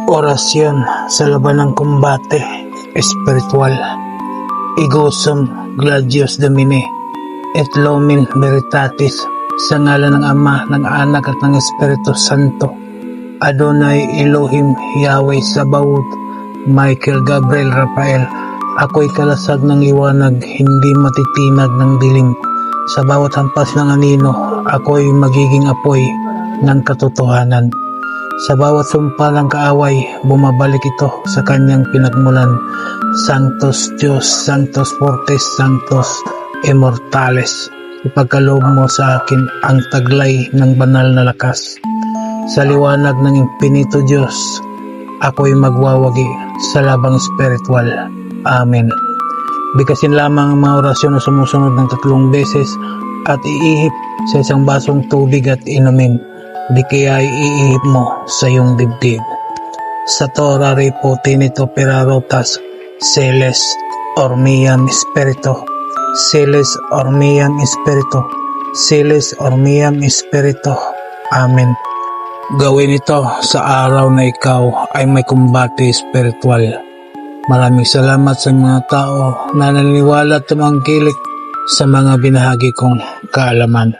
Orasyon sa laban ng kumbate espiritual. Igosum Gladius Domini et Lumen Veritatis, sa ngalan ng Ama, ng Anak at ng Espiritu Santo. Adonai Elohim Yahweh Sabaoth, Michael Gabriel Rafael, ako'y kalasag ng liwanag, hindi matitinag ng dilim. Sa bawat hampas ng anino, ako'y magiging apoy ng katotohanan. Sa bawat sumpa ng kaaway, bumabalik ito sa kanyang pinagmulan. Sanctus Dios, Sanctus Fortis, Sanctus Immortalis. Ipagkaloob mo sa akin ang taglay ng banal na lakas. Sa liwanag ng Impinito Diyos, ako'y magwawagi sa labang espiritual. Amen. Bigkasin lamang ang mga orasyon na sumusunod ng 3 beses at iihip sa isang basong tubig at inumin. Di kaya iihip mo sa iyong dibdib. Sa Torah Repotinito Perarotas, Celes Ormiam Spirito, Celes Ormiam Spirito, Celes Ormiam Spirito. Amen. Gawin ito sa araw na ikaw ay may kumbate espiritual. Maraming salamat sa mga tao na naniniwala at tumangkilik sa mga binahagi kong kaalaman.